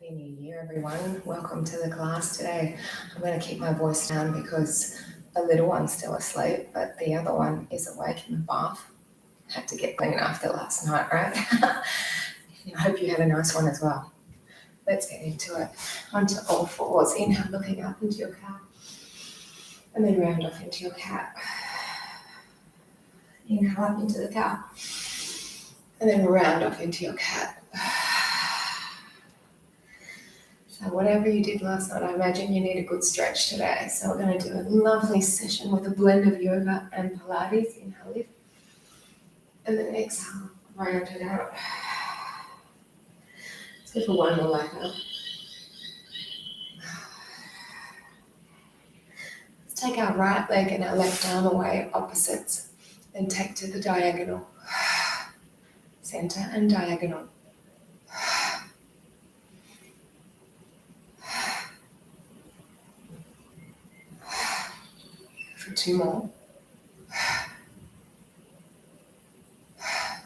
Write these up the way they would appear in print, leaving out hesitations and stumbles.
Happy New Year, everyone. Welcome to the class today. I'm going to keep my voice down because the little one's still asleep, but the other one is awake in the bath. Had to get clean after last night, right? I hope you had a nice one as well. Let's get into it. Onto all fours. Inhale, looking up into your cow. And then round off into your cat. Inhale up into the cow. And then round off into your cat. So whatever you did last night, I imagine you need a good stretch today. So we're going to do a lovely session with a blend of yoga and Pilates. Inhale, lift. And then exhale, round it out. Let's go for one more like that. Let's take our right leg and our left arm away, opposites. Then take to the diagonal. Center and diagonal. For two more.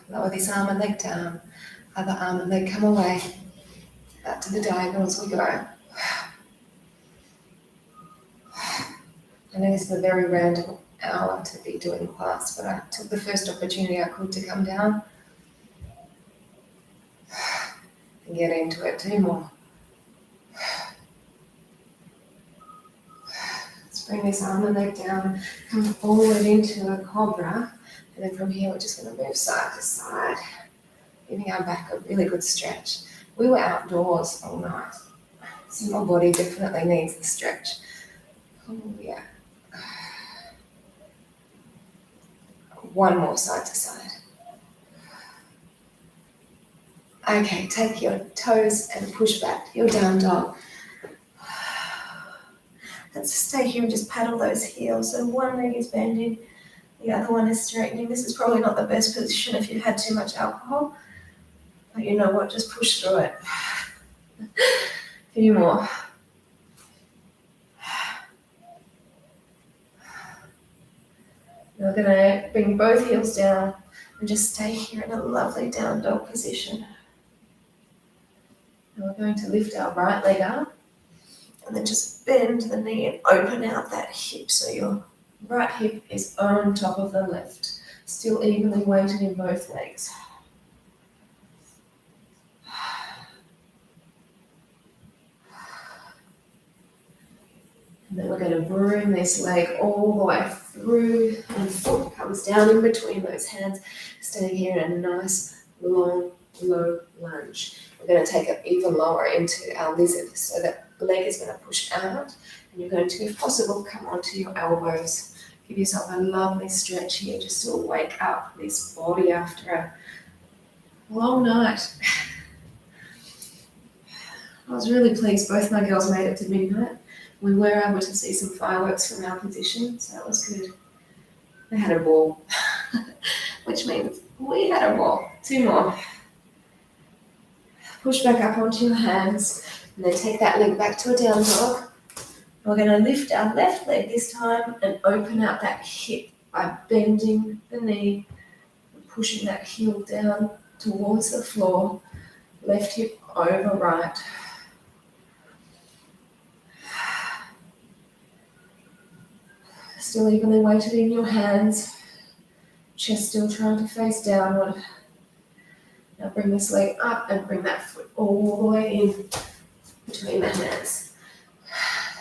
Lower this arm and leg down. Other arm and leg come away. Out to the diagonal as we go. I know this is a very random hour to be doing class, but I took the first opportunity I could to come down and get into it. Two more. Let's bring this arm and leg down, come forward into a cobra, and then from here we're just going to move side to side, giving our back a really good stretch. We were outdoors all night, so my body definitely needs the stretch. Oh yeah. One more side to side. Okay, take your toes and push back to your down dog. Let's stay here and just paddle those heels. So one leg is bending, the other one is straightening. This is probably not the best position if you've had too much alcohol. But you know what, just push through it. A few more. We're going to bring both heels down and just stay here in a lovely down dog position. And we're going to lift our right leg up and then just bend the knee and open out that hip so your right hip is on top of the left, still evenly weighted in both legs. And then we're going to bring this leg all the way through and foot comes down in between those hands, staying here in a nice, long, low lunge. We're going to take it even lower into our lizard so that the leg is going to push out and you're going to, if possible, come onto your elbows. Give yourself a lovely stretch here just to wake up this body after a long night. I was really pleased both my girls made it to midnight. We were able to see some fireworks from our position, so that was good. They had a ball, which means we had a ball. Two more. Push back up onto your hands, and then take that leg back to a down dog. We're going to lift our left leg this time and open out that hip by bending the knee and pushing that heel down towards the floor. Left hip over right. Still evenly weighted in your hands. Chest still trying to face downward. Now bring this leg up and bring that foot all the way in between the hands.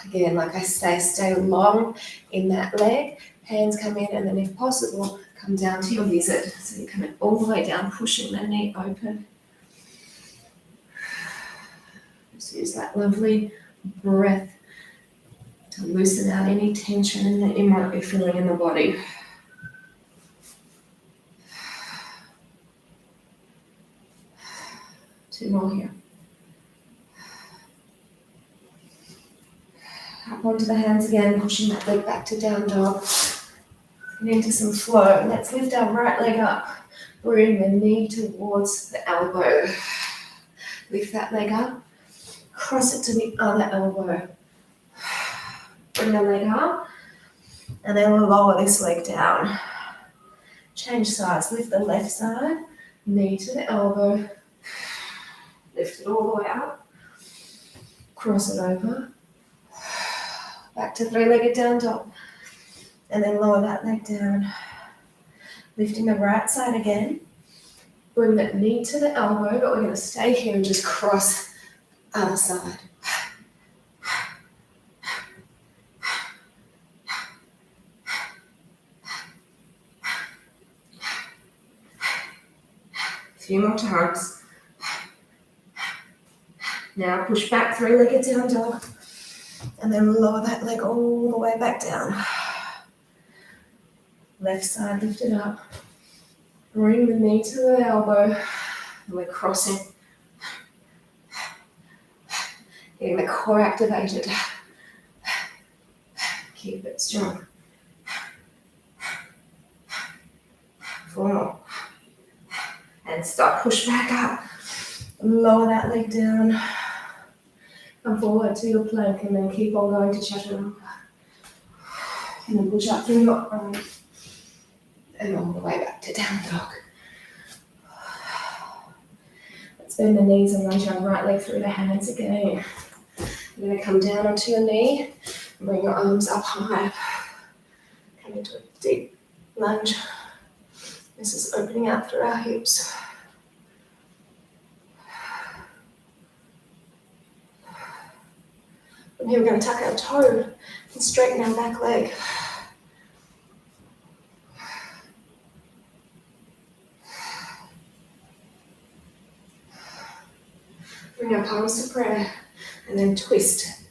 Again, like I say, stay long in that leg. Hands come in and then if possible, come down to your lizard. So you're coming all the way down, pushing the knee open. Just use that lovely breath to loosen out any tension that you might be feeling in the body. Two more here. Up onto the hands again, pushing that leg back to down dog. And into some flow. Let's lift our right leg up. Bring the knee towards the elbow. Lift that leg up. Cross it to the other elbow. Bring the leg up. And then we'll lower this leg down. Change sides. Lift the left side. Knee to the elbow. Lift it all the way up. Cross it over. Back to three-legged down dog. And then lower that leg down. Lifting the right side again. Bring that knee to the elbow, but we're going to stay here and just cross other side. A few more times. Now push back, three-legged down dog. And then lower that leg all the way back down. Left side lifted up. Bring the knee to the elbow. And we're crossing. Getting the core activated. Keep it strong. 4 more. And stop, push back up. Lower that leg down. Come forward to your plank and then keep on going to chaturanga. And then push up through your arms. And all the way back to down dog. Let's bend the knees and raise your right leg through the hands again. You're going to come down onto your knee and bring your arms up high. Come into a deep lunge. This is opening out through our hips. From here we're going to tuck our toe and straighten our back leg. Bring our palms to prayer and then twist.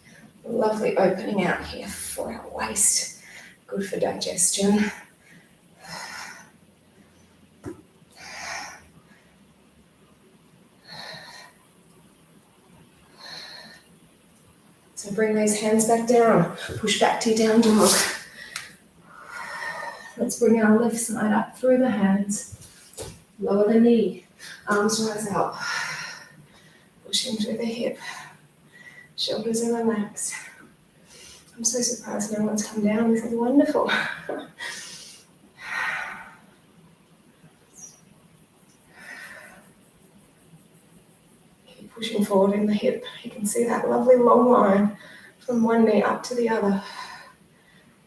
Lovely opening out here for our waist. Good for digestion. So bring those hands back down. Push back to your down dog. Let's bring our left side up through the hands. Lower the knee. Arms rise up. Pushing through the hip. Shoulders are relaxed. I'm so surprised no one's come down. This is wonderful. Keep pushing forward in the hip. You can see that lovely long line from one knee up to the other.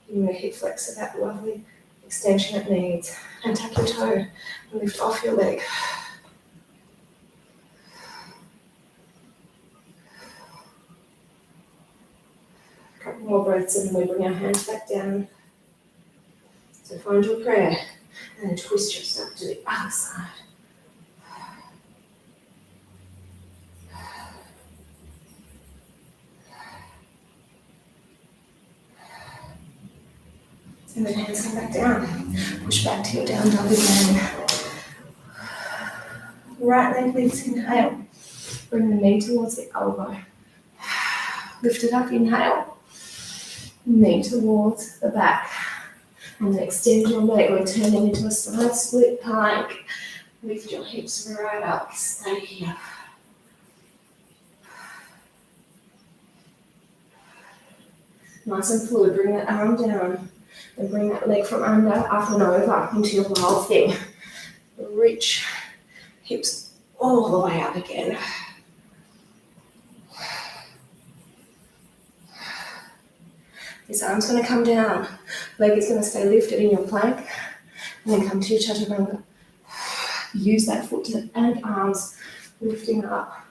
Giving the hip flexor that lovely extension it needs. And tuck your toe and lift off your leg. Couple more breaths and we bring our hands back down. So find your prayer and then twist yourself to the other side. And then hands come back down. Push back to your down dog again. Right leg lifts, inhale. Bring the knee towards the elbow. Lift it up, inhale. Knee towards the back. And then extend your leg. We're turning into a side split plank. Lift your hips right up. Stay here. Nice and fluid. Bring that arm down. And bring that leg from under, up and over, into your wild thing. Reach hips all the way up again. This arm's going to come down. Leg is going to stay lifted in your plank. And then come to your chaturanga. Use that foot and arms lifting up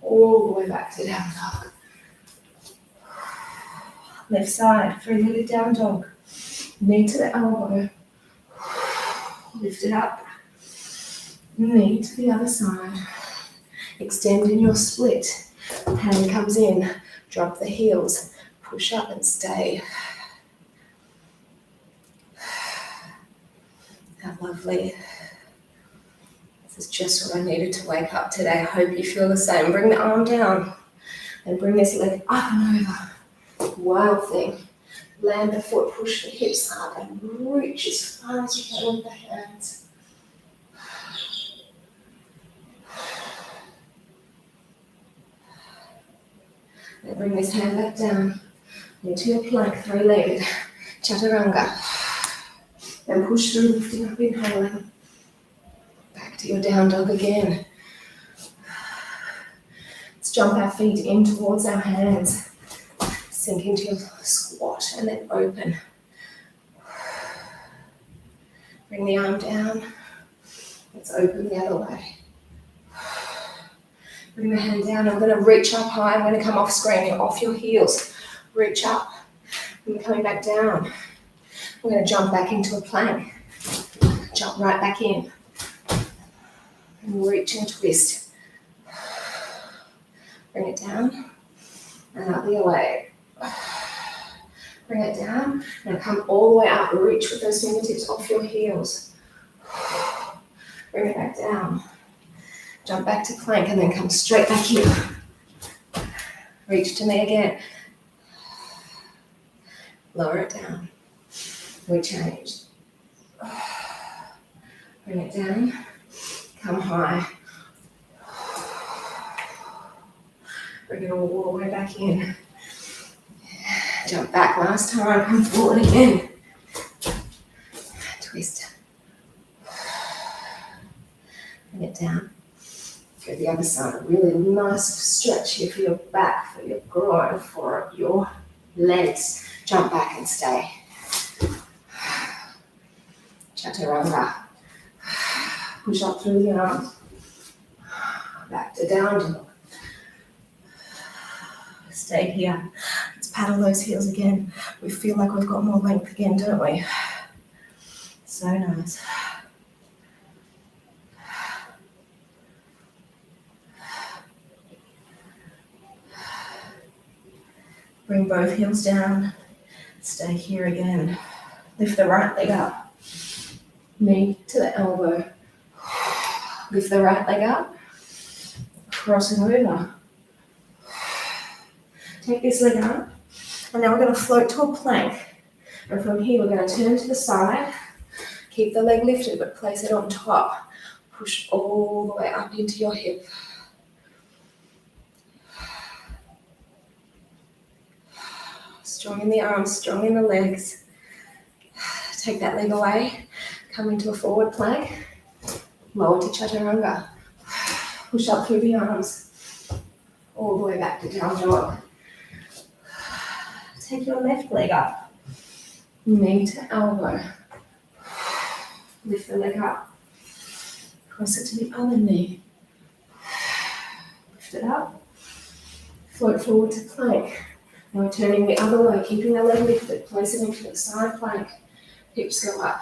all the way back to down dog. Left side, three-legged down dog. Knee to the elbow. Lift it up. Knee to the other side. Extend in your split. Hand comes in. Drop the heels. Push up and stay. How lovely. This is just what I needed to wake up today. I hope you feel the same. Bring the arm down. And bring this leg up and over. Wild thing. Land the foot, push the hips up and reach as far as you can with the hands. Now bring this hand back down into your plank, three-legged, chaturanga. Then push through, lifting up, inhaling. Back to your down dog again. Let's jump our feet in towards our hands. Sink into your squat and then open. Bring the arm down. Let's open the other way. Bring the hand down. I'm going to reach up high. I'm going to come off screen. You're off your heels. Reach up. And coming back down. We're going to jump back into a plank. Jump right back in. And reach and twist. Bring it down. And up the other way. Bring it down. And come all the way up. Reach with those fingertips off your heels. Bring it back down. Jump back to plank and then come straight back in. Reach to me again. Lower it down. We change. Bring it down. Come high. Bring it all the way back in. Jump back last time. Come forward again. Twist. Bring it down. Go the other side. A really nice stretch here for your back, for your groin, for your legs. Jump back and stay. Chaturanga. Push up through the arms. Back to down dog. Stay here. Let's paddle those heels again. We feel like we've got more length again, don't we? So nice. Bring both heels down. Stay here again. Lift the right leg up. Knee to the elbow. Lift the right leg up. Cross it over. Take this leg up. And now we're going to float to a plank. And from here we're going to turn to the side. Keep the leg lifted but place it on top. Push all the way up into your hip. Strong in the arms, strong in the legs. Take that leg away. Come into a forward plank. Lower to chaturanga. Push up through the arms. All the way back to down dog. Take your left leg up. Knee to elbow. Lift the leg up. Cross it to the other knee. Lift it up. Float forward to plank. Now we're turning the other way, keeping the leg lifted. Place it into the side plank. Hips go up.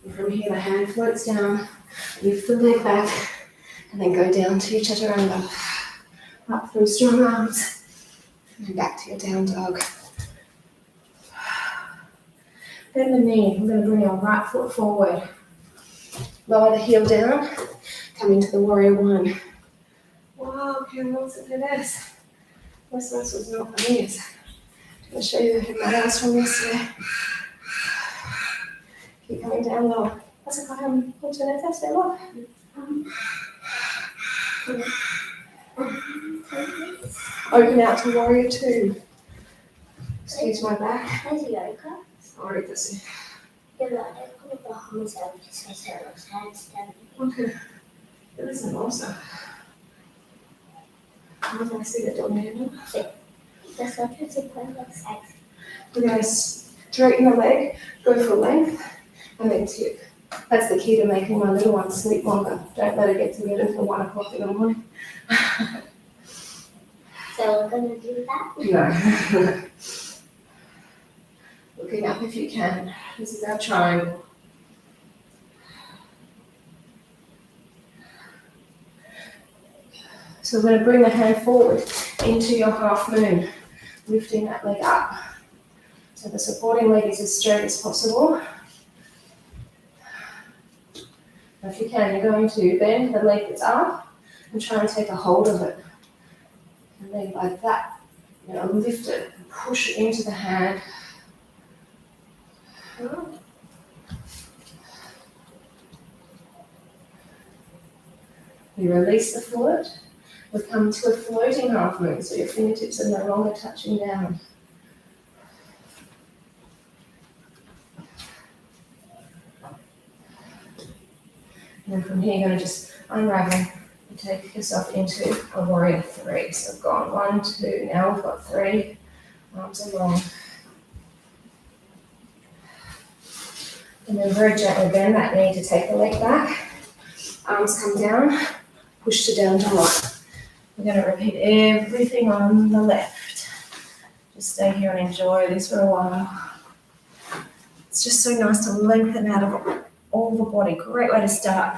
And from here, the hand floats down. Lift the leg back. And then go down to your chaturanga. Up through strong arms. And back to your down dog. Bend the knee. I'm going to bring your right foot forward. Lower the heel down. Come into the warrior one. Wow, qué hermoso te ves. Los brazos no camines. I'm going to show you the madas from yesterday. Keep coming down low. Vas a coger mucho de este low. Open out to warrior two. Excuse my back. Ahorita sí. Okay. Es hermosa. Vamos a seguir durmiendo. Sí. We're going to straighten the leg, go for length, and then tip. That's the key to making my little one sleep longer. Don't let her get to bed until 1 o'clock in the morning. So we're going to do that? No. Looking up if you can. This is our triangle. So we're going to bring the hand forward into your half moon, lifting that leg up. So the supporting leg is as straight as possible. Now if you can, you're going to bend the leg that's up and try and take a hold of it. And then like that, you're going to lift it and push it into the hand. You release the foot. We come to a floating half moon, so your fingertips are no longer touching down. And then from here, you're going to just unravel and take yourself into a warrior 3. So we've gone 1, 2, now we've got 3. Arms along. And then very gently bend that knee to take the leg back. Arms come down, push to down dog. We're going to repeat everything on the left. Just stay here and enjoy this for a while. It's just so nice to lengthen out of all the body. Great way to start.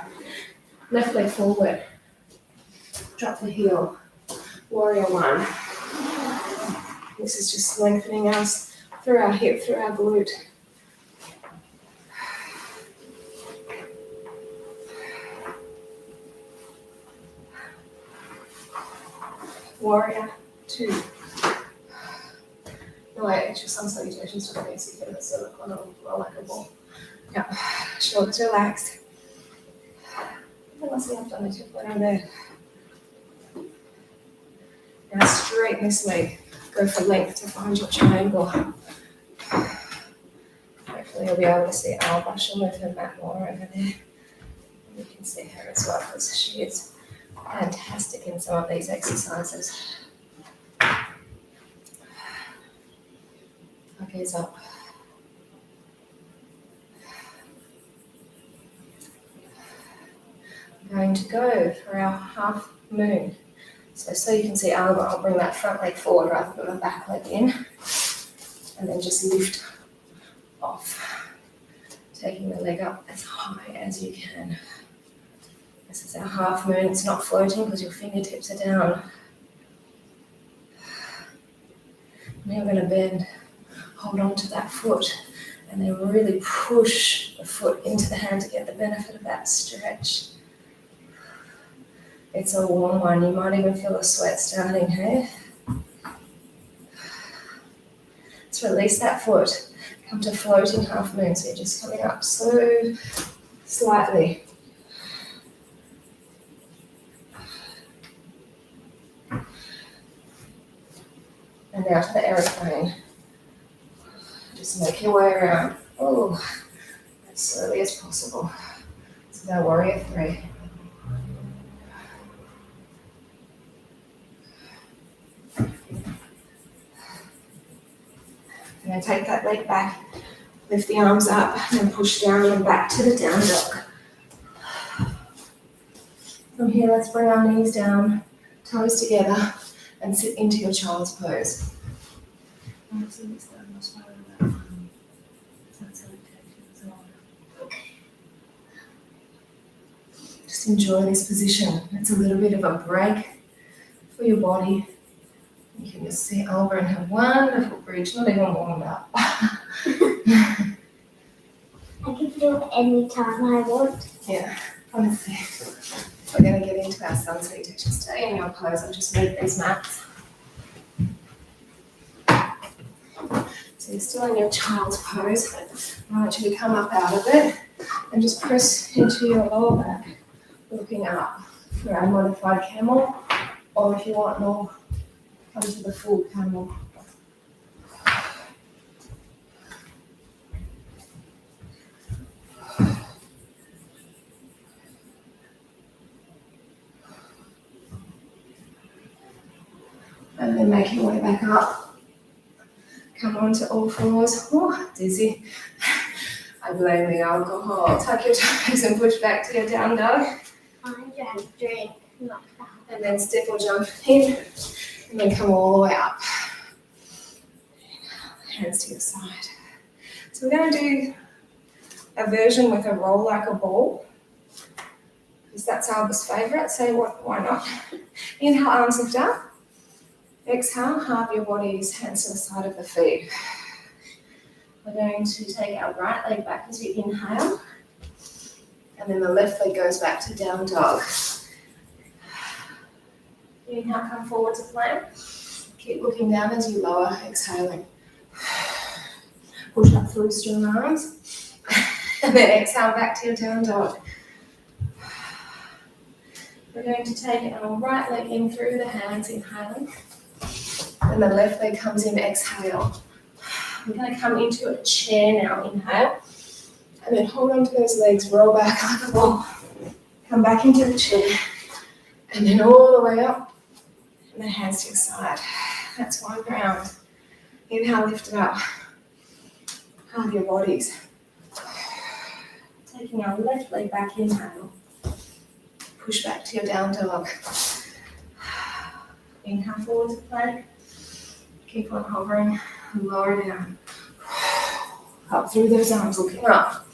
Left leg forward. Drop the heel. Warrior 1. This is just lengthening us through our hip, through our glute. Warrior 2. No, I actually some salutations to the basic and the silicone on roll like a ball. Yeah, shoulders relaxed. Unless you have done it, you'll put on there. Now straighten this leg. Go for length to find your triangle. Hopefully you'll be able to see Alba. She'll move her mat more over there. You can see her as well because she is fantastic in some of these exercises. Gaze up. I'm going to go for our half moon. So you can see Alba, I'll bring that front leg forward rather than the back leg in. And then just lift off. Taking the leg up as high as you can. This is our half moon. It's not floating because your fingertips are down. Now we're going to bend. Hold on to that foot and then really push the foot into the hand to get the benefit of that stretch. It's a warm one. You might even feel the sweat starting here. Let's release that foot. Come to floating half moon. So you're just coming up so slightly. And now to the aeroplane. Just make your way around. Oh, as slowly as possible. This is our warrior 3. And then take that leg back, lift the arms up, and push down and back to the down dog. From here, let's bring our knees down, toes together, and sit into your child's pose. Just enjoy this position. It's a little bit of a break for your body. You can just see Alba and her wonderful bridge, not even warmed up. I can do it any time I want. Yeah, honestly. We're going to get into our sun salutation. Stay in your pose. I'll just move these mats. So you're still in your child's pose. I want you to come up out of it and just press into your lower back, looking up for our modified camel, or if you want more, come to the full camel. And then make your way back up. Come on to all fours. Oh, dizzy. I blame the alcohol. Tuck your toes and push back to your down dog. I drank drink, not that. And then step or jump in. And then come all the way up. Hands to your side. So we're going to do a version with a roll like a ball. Because that's Alba's favourite. So why not? Inhale, arms lift up. Exhale, halve your bodies, hands to the side of the feet. We're going to take our right leg back as we inhale. And then the left leg goes back to down dog. Inhale, come forward to plank. Keep looking down as you lower, exhaling. Push up through strong arms. And then exhale back to your down dog. We're going to take our right leg in through the hands, inhaling. And the left leg comes in, exhale. We're going to come into a chair now, inhale. And then hold on to those legs, roll back like a ball. Come back into the chair. And then all the way up. And then hands to your side. That's one round. Inhale, lift it up. Halve your bodies. Taking our left leg back, inhale. Push back to your down dog. Inhale forward to plank. Keep on hovering and lower down. Up through those arms, looking up.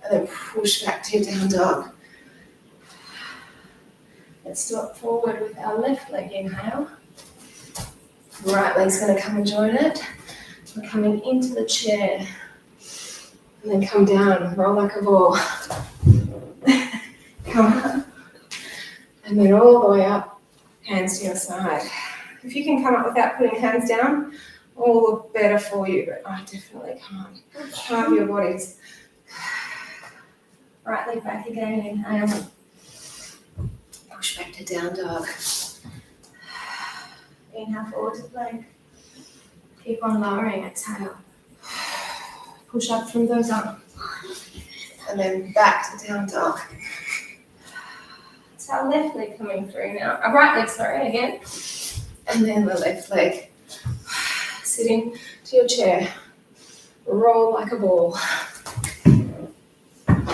And then push back to your down dog. Let's step forward with our left leg, inhale. Right leg's going to come and join it. We're coming into the chair. And then come down, roll like a ball. Come up. And then all the way up, hands to your side. If you can come up without putting hands down, all the better for you, but I definitely can't. Halve your bodies. Right leg back again, inhale. Push back to down dog. Inhale forward to plank. Keep on lowering, exhale. Push up through those arms. And then back to down dog. It's our left leg coming through now. Our right leg, sorry, again. And then the left leg. Sitting to your chair. Roll like a ball. And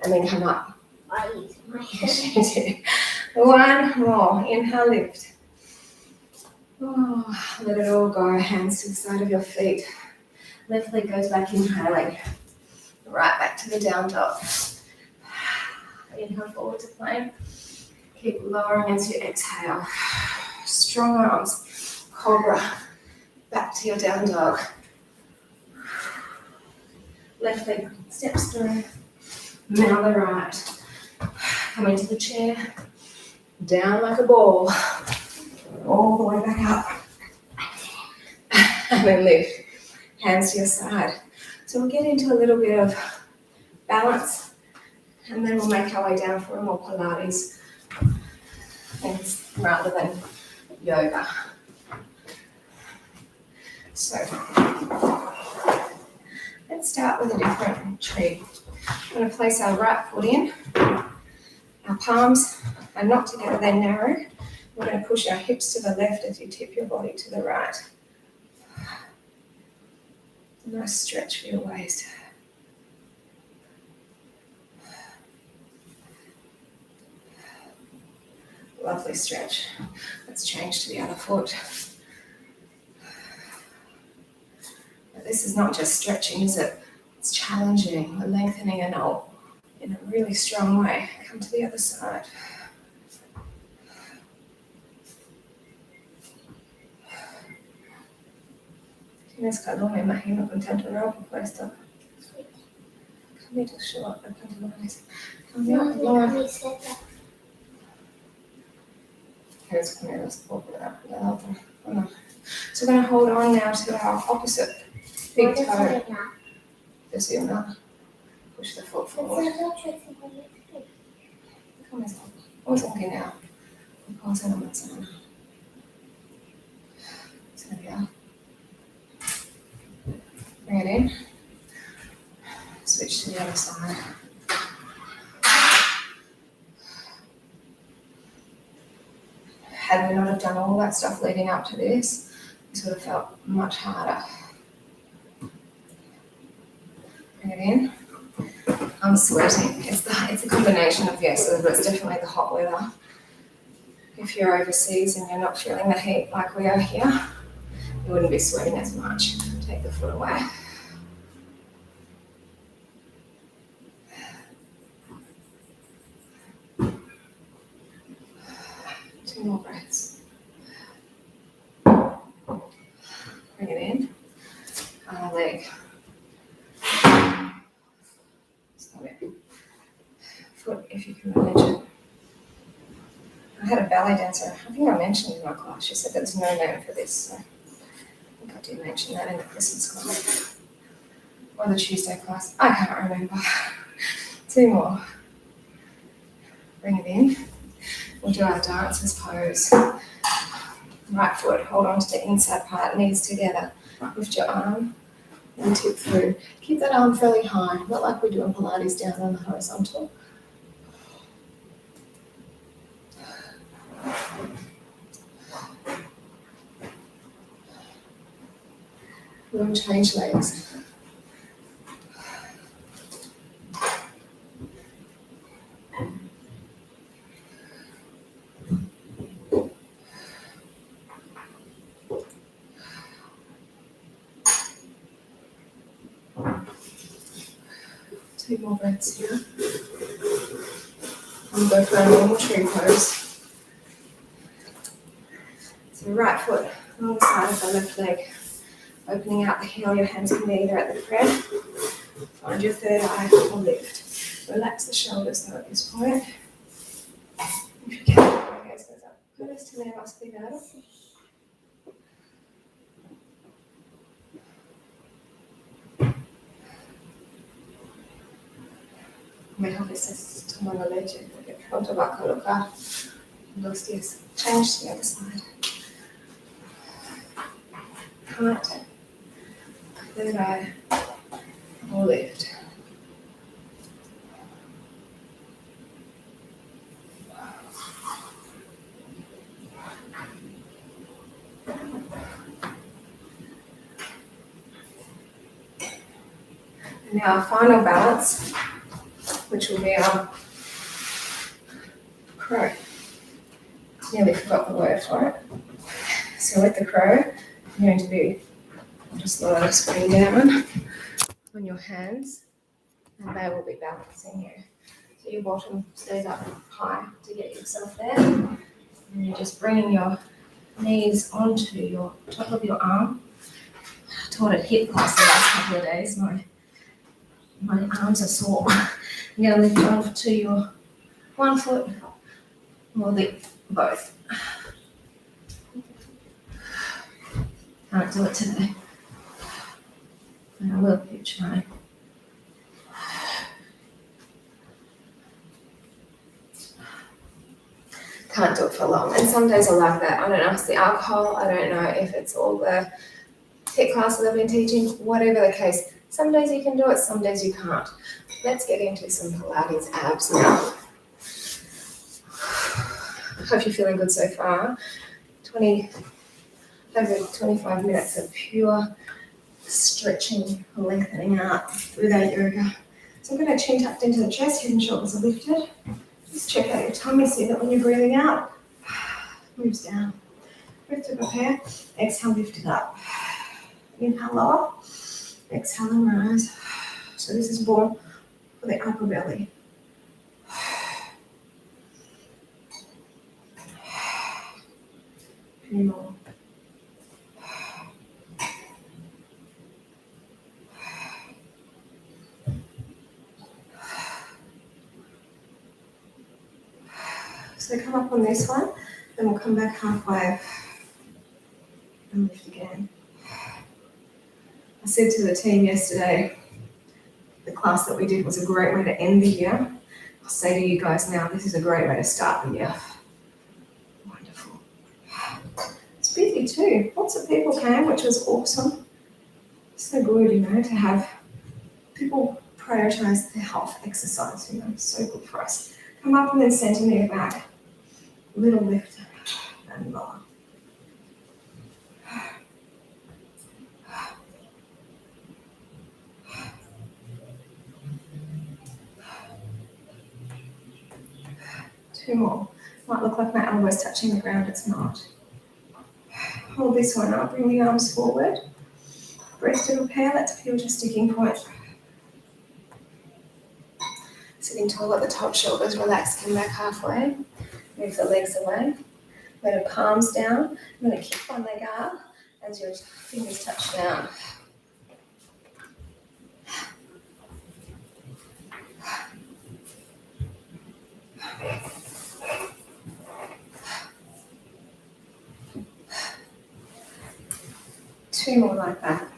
then come up. I use my head. One more. Inhale, lift. Oh, let it all go. Hands to the side of your feet. Left leg goes back, inhaling. Right back to the down dog. Inhale forward to plank. Keep lowering as you exhale. Strong arms. Cobra. Back to your down dog. Left leg steps through. Now the right. Come into the chair. Down like a ball. All the way back up. And then lift. Hands to your side. So we'll get into a little bit of balance. And then we'll make our way down for a more Pilates things rather than yoga. So let's start with a different tree. We're going to place our right foot in. Our palms are not together, they're narrow. We're going to push our hips to the left as you tip your body to the right. A nice stretch for your waist. Lovely stretch. Let's change to the other foot. But this is not just stretching, is it? It's challenging. We're lengthening a knot in a really strong way. Come to the other side. Tienes calor, me imagino, con tanto ropa puesto. Cambia tu short, los pantalones. Cambia No, no. mi camiseta. Here's poner los por la otra. Oh, no. So we're going to hold on now to our opposite big toe. This is not. Push the foot forward. Come on, vamos aquí now. Vamos a la manzana. So yeah. Bring it in. Switch to the other side. Had we not have done all that stuff leading up to this, this would have felt much harder. Bring it in. I'm sweating. It's a combination of yes, but it's definitely the hot weather. If you're overseas and you're not feeling the heat like we are here, you wouldn't be sweating as much. Take the foot away. Two more breaths. Bring it in. Other leg. Stop it. Foot, if you can manage it. I had a ballet dancer, I think I mentioned in my class, she said there's no name for this, so I think I did mention that in the Christmas class. Or the Tuesday class, I can't remember. Two more. Bring it in. We'll do our dancer's pose. Right foot, hold on to the inside part, knees together. Lift your arm, and tip through. Keep that arm fairly high, not like we do in Pilates down on the horizontal. We'll change legs. Two more breaths here. And go for a normal tree pose. So right foot on the side of the left leg. Opening out the heel, your hands can be either at the thread. Find your third eye or lift. Relax the shoulders though at this point. If you can, my gaze goes up. Puedes tener más cuidado. Mejor estés tomando leche porque pronto va a colocar los días. Change to the other side. Heart, third eye, or lift. And now our final balance, which will be our crow. Nearly forgot the word for it. So with the crow, you're going to be just lower the screen down on your hands, and they will be balancing you. So your bottom stays up high to get yourself there. And you're just bringing your knees onto your top of your arm. I taught it hip class the last couple of days. My arms are sore. I'm going to lift off to your one foot or both. Can't do it today. And I will keep trying. Can't do it for long. And some days I like that. I don't know if it's the alcohol. I don't know if it's all the HIIT classes I've been teaching. Whatever the case. Some days you can do it, some days you can't. Let's get into some Pilates abs now. Hope you're feeling good so far. Over 25 minutes of pure stretching, lengthening out through that yoga. So I'm going to chin tucked into the chest, head and shoulders are lifted. Just check out your tummy, see that when you're breathing out, moves down. Breath to prepare, exhale, lift it up. Inhale, lower, exhale and rise. So this is more for the upper belly. Few more. So come up on this one, then we'll come back halfway and lift again. I said to the team yesterday, the class that we did was a great way to end the year. I'll say to you guys now, this is a great way to start the year. Wonderful. It's busy too. Lots of people came, which was awesome. So good, to have people prioritize their health, exercise, so good for us. Come up and then centimetre back. Little lift and lower. Two more. Might look like my elbow's touching the ground, it's not. Hold this one up, bring the arms forward. Breath to prepare, let's feel your sticking point. Sitting tall at the top, shoulders relaxed, come back halfway. Move the legs away. Let your palms down. I'm going to kick one leg up as your fingers touch down. Two more like that.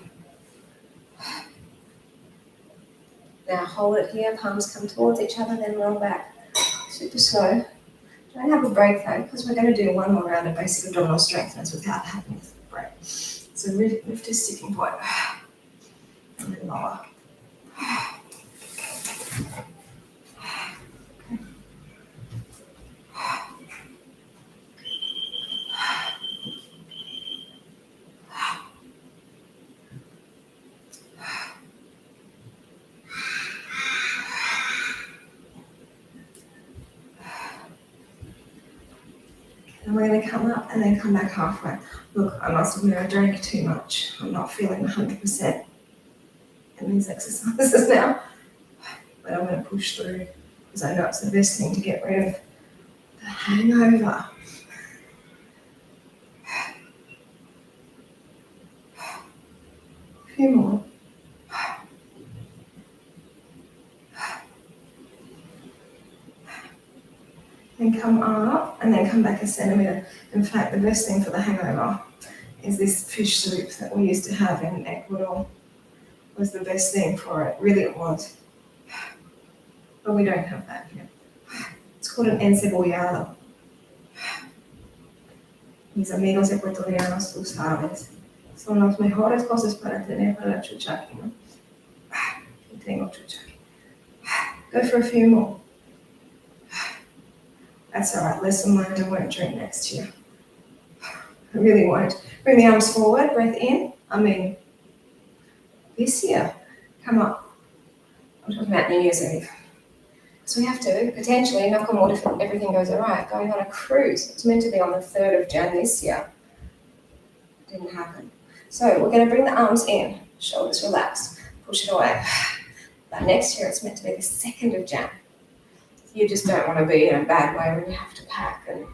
Now hold it here, palms come towards each other, then roll back. Super slow. Don't have a break though, because we're going to do one more round of basic abdominal strengtheners without having a break. So lift a sticking point. and then lower. And we're going to come up and then come back halfway. Look, I must admit I drank too much. I'm not feeling 100% in these exercises now. But I'm going to push through because I know it's the best thing to get rid of the hangover. A few more. Then come up and then come back a centimetre. In fact, the best thing for the hangover is this fish soup that we used to have in Ecuador. It was the best thing for it, really it was. But we don't have that here. It's called an encebollado. Mis amigos ecuatorianos, tú sabes, son las mejores cosas para tener para chuchaqui, ¿no? Y tengo chuchaqui. Go for a few more. That's all right, lesson learned, I won't drink next year. I really won't. Bring the arms forward, breath in. This year, come up. I'm talking about New Year's Eve. So we have to, potentially, knock on wood if everything goes all right, going on a cruise. It's meant to be on the 3rd of Jan this year. Didn't happen. So we're going to bring the arms in, shoulders relaxed, push it away. But next year it's meant to be the 2nd of Jan. You just don't want to be in a bad way when you have to pack and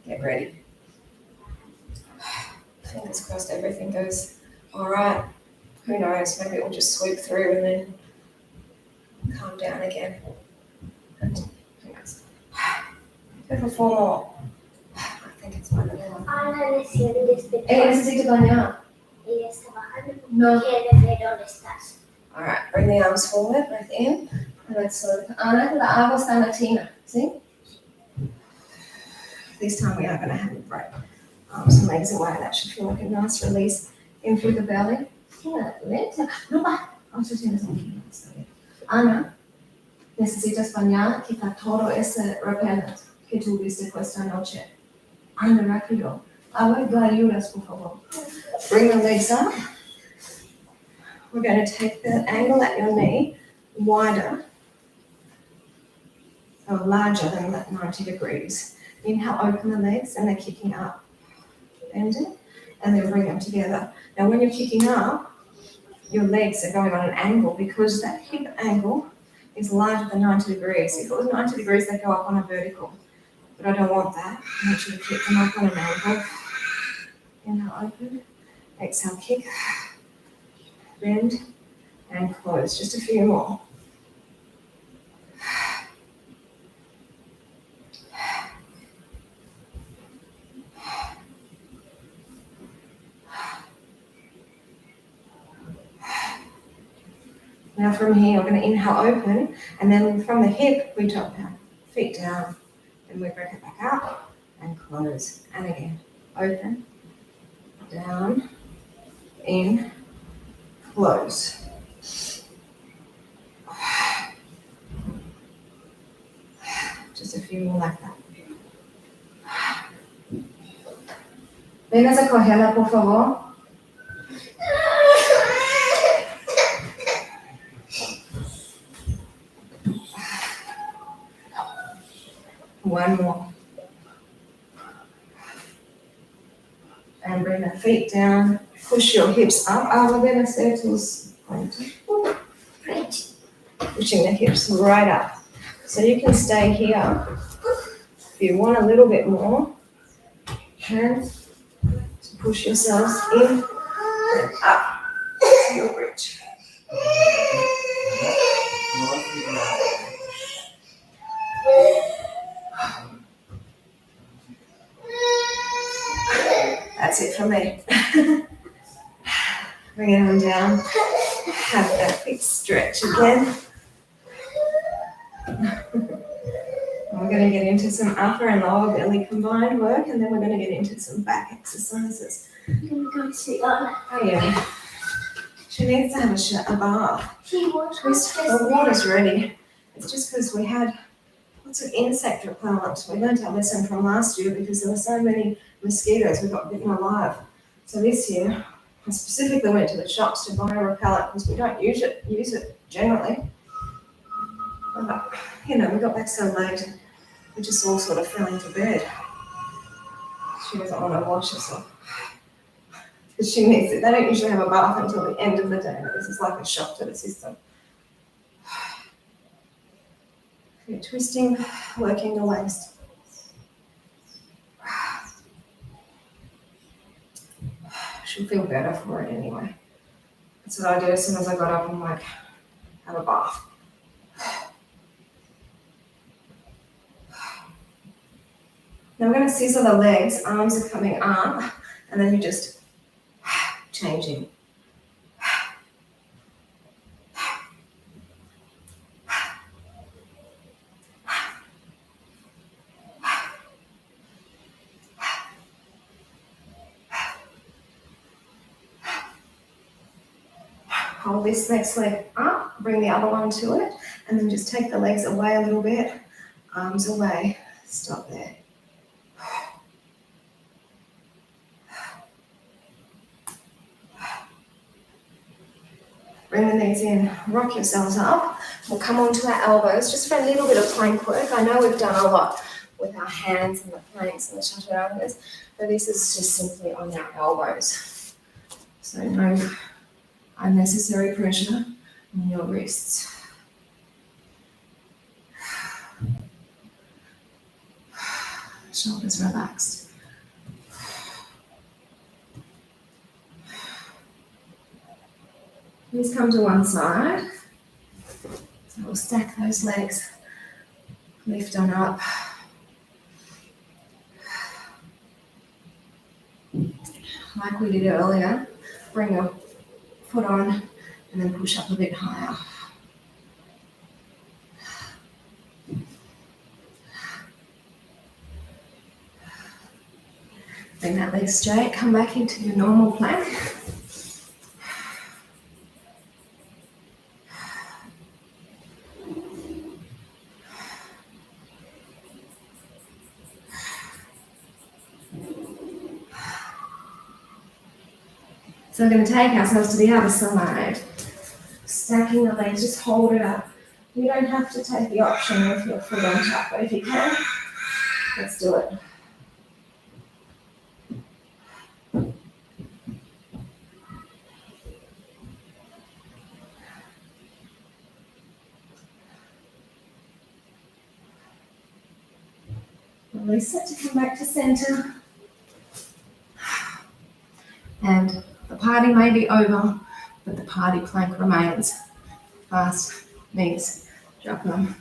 get ready. Fingers crossed everything goes all right. Who knows, maybe it will just sweep through and then calm down again. And who knows. Go for 4 more. I think it's one of them. Ana recién despertó necesito bañar. y está bajando. No. Quiere ver dónde estás. All right, bring the arms forward, breath in. And let's look. Ana, la agua está en la tina. See? This time we are going to have a break. So legs away. That should feel like a nice release in through the belly. No va. Ana, necesitas bañar, quita todo ese repellent que tuviste esta noche. Anda rápido. Agua y ayudas, por favor. Bring the legs up. We're going to take the angle at your knee wider, or larger than that 90 degrees. Inhale, open the legs, and they're kicking up. Bend it, and then bring them together. Now, when you're kicking up, your legs are going on an angle because that hip angle is larger than 90 degrees. If it was 90 degrees, they'd go up on a vertical. But I don't want that. I want you to kick them up on an angle. Inhale, open. Exhale, kick. Bend and close. Just a few more. Now from here, we're going to inhale, open, and then from the hip, we drop down, feet down, and we bring it back up and close. And again, open, down, in, close. Just a few more like that. Vengas a cogerla, por favor. One more. And bring the feet down. Push your hips up. We're going to say Great. pushing the hips right up. So you can stay here. If you want a little bit more, hands to push yourselves in and up to your bridge. That's it for me. Bring it on down. Have that big stretch again. We're going to get into some upper and lower belly combined work, and then we're going to get into some back exercises. I'm going to see Anna. Oh yeah. She needs to have a bath. She wants The water's ready. It's just because we had lots of insect repellent. We learned our lesson from last year because there were so many mosquitoes we got bitten alive. So this year, I specifically went to the shops to buy a repellent because we don't use it generally. But, we got back so late, we just all sort of fell into bed. She doesn't want to wash herself. Because she needs it. They don't usually have a bath until the end of the day. This is like a shock to the system. Okay, twisting, working the waist. She'll feel better for it anyway. That's what I did as soon as I got up and have a bath. Now I'm going to scissor the legs, arms are coming up, and then you're just changing. Hold this next leg up, bring the other one to it, and then just take the legs away a little bit, arms away, stop there. Bring the knees in, rock yourselves up. We'll come onto our elbows just for a little bit of plank work. I know we've done a lot with our hands and the planks and the chaturangas, but this is just simply on our elbows. So no unnecessary pressure on your wrists. Shoulders relaxed. Please come to one side. So we'll stack those legs, lift on up. Like we did earlier, bring your foot on and then push up a bit higher. Bring that leg straight, come back into your normal plank. So we're going to take ourselves to the other side. Stacking the legs, just hold it up. You don't have to take the option with your foot on top, but if you can, let's do it. Release it to come back to center. And the party may be over, but the party plank remains. Fast knees, drop them.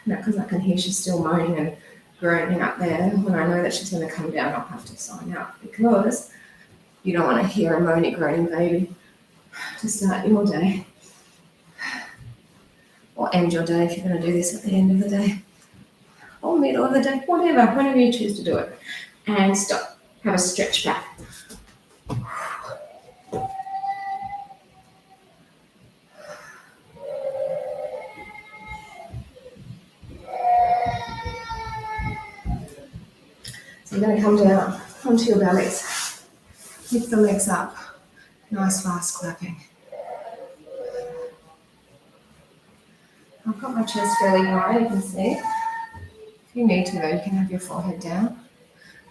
Now, because I can hear she's still moaning and groaning up there, when I know that she's going to come down, I'll have to sign out because you don't want to hear a moaning, groaning baby to start your day. Or end your day if you're going to do this at the end of the day. Or middle of the day, whenever you choose to do it. And stop. Have a stretch back. So you're going to come down onto your bellies. Lift the legs up. Nice fast clapping. I've got my chest fairly high, you can see. If you need to though, you can have your forehead down.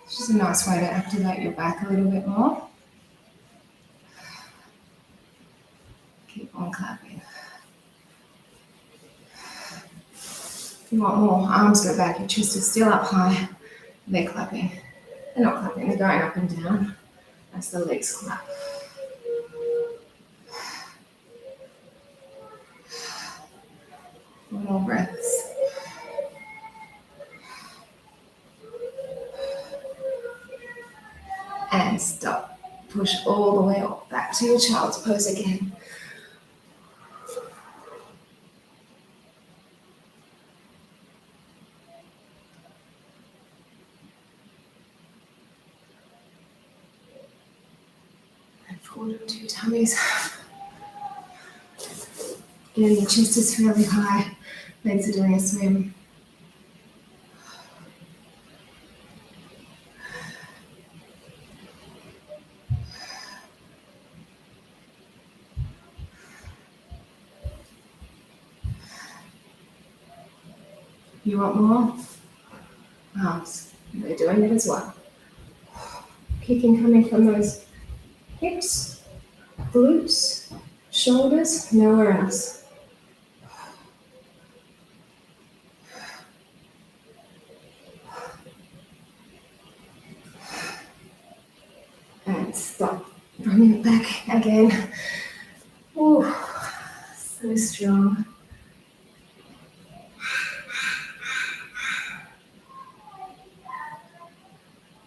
It's just a nice way to activate your back a little bit more. Keep on clapping. If you want more, arms go back, your chest is still up high. They're clapping. They're not clapping, they're going up and down as the legs clap. More breaths. And stop. Push all the way up back to your child's pose again. And Forward onto your tummies. Again, your chest is fairly high. Legs are doing a swim. You want more? Arms. They're doing it as well. Kicking coming from those hips, glutes, shoulders, nowhere else. And stop. Bring it back again. Ooh, so strong.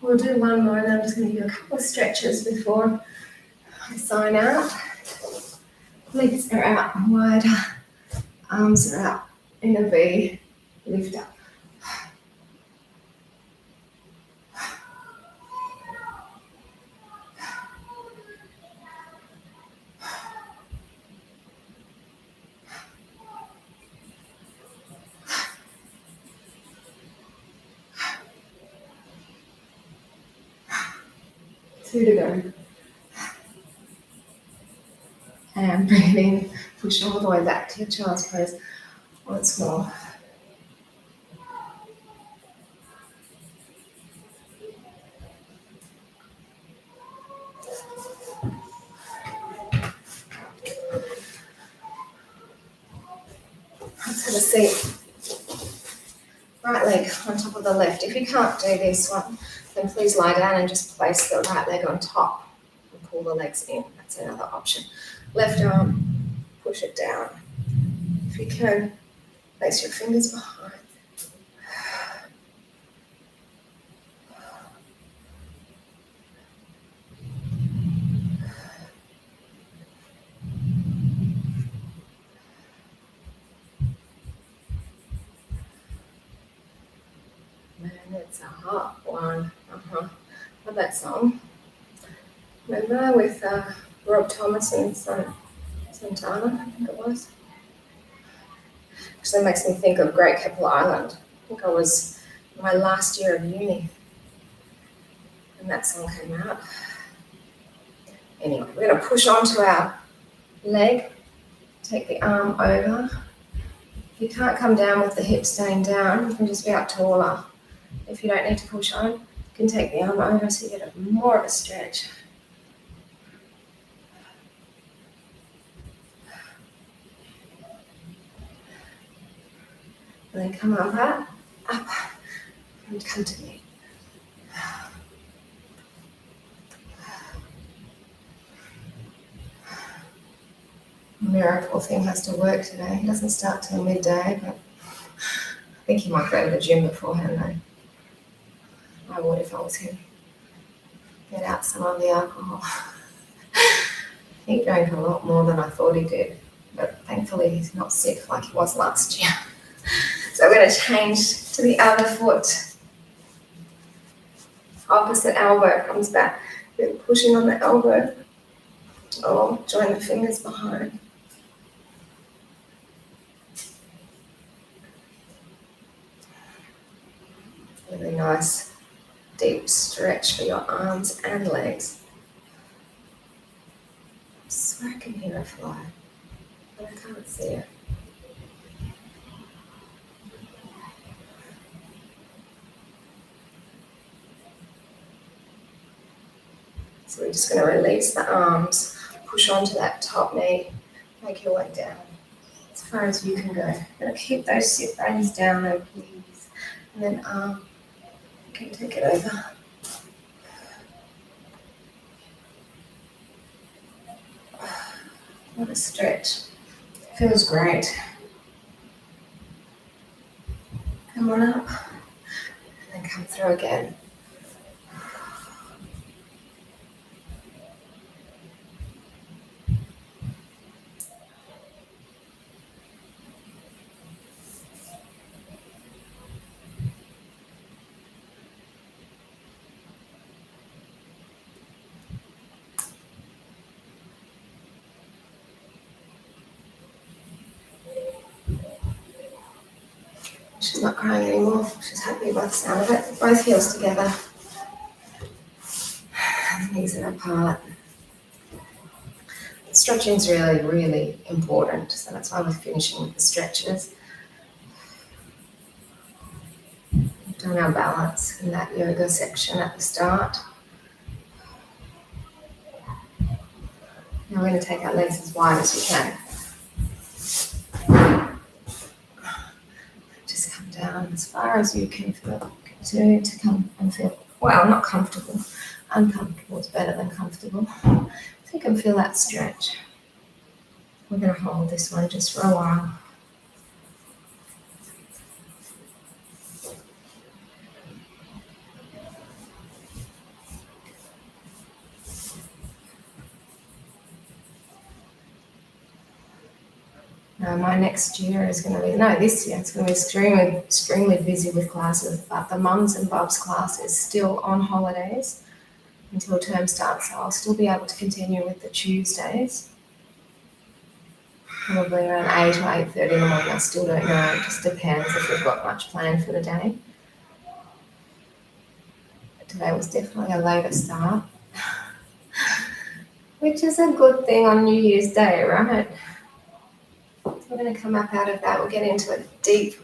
We'll do one more and then I'm just going to give you a couple of stretches before I sign out. Legs are out wider, arms are out in a V, lift up. Two to go. And breathe in, push all the way back to your child's pose once more. Let's have a seat. Right leg on top of the left. If you can't do this one, then please lie down and just place the right leg on top and pull the legs in. That's another option. Left arm, push it down. If you can, place your fingers behind. Man, it's a hot one. Love that song. Remember with Rob Thomas and Santana, I think it was. Actually makes me think of Great Keppel Island. I think I was in my last year of uni when that song came out. Anyway, we're going to push onto our leg, take the arm over. If you can't come down with the hips staying down, you can just be out taller. If you don't need to push on, you can take the arm over so you get more of a stretch. And then come up, and come to me. The miracle thing has to work today. He doesn't start till midday, but I think he might go to the gym beforehand though. I would if I was him. Get out some of the alcohol. He drank a lot more than I thought he did, but thankfully he's not sick like he was last year. So we're going to change to the other foot. Opposite elbow comes back. We're pushing on the elbow. Or join the fingers behind. Really nice deep stretch for your arms and legs. I swear I can hear a fly, but I can't see it. So we're just going to release the arms, push onto that top knee, make your way down as far as you can go. You're going to keep those sit bones down though, please. And then arm, you can take it over. What a stretch. Feels great. Come on up and then come through again. She's not crying anymore. She's happy by the sound of it. Both heels together. Knees are apart. Stretching is really, really important. So that's why we're finishing with the stretches. Doing our balance in that yoga section at the start. Now we're going to take our legs as wide as we can. Just come down as far as you can feel to come and feel, well, not comfortable. Uncomfortable is better than comfortable. So you can feel that stretch. We're going to hold this one just for a while. Now my next year is going to be, no, this year it's going to be extremely busy with classes, but the Mums and Bubs class is still on holidays until term starts, so I'll still be able to continue with the Tuesdays. Probably around 8 or 8:30 in the morning, I still don't know, it just depends if we've got much planned for the day. But today was definitely a later start, which is a good thing on New Year's Day, right? We're going to come up out of that. We'll get into a deep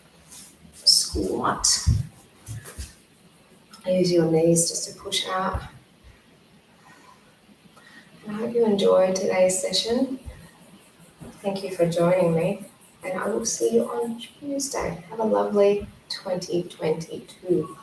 squat. Use your knees just to push out. And I hope you enjoyed today's session. Thank you for joining me. And I will see you on Tuesday. Have a lovely 2022.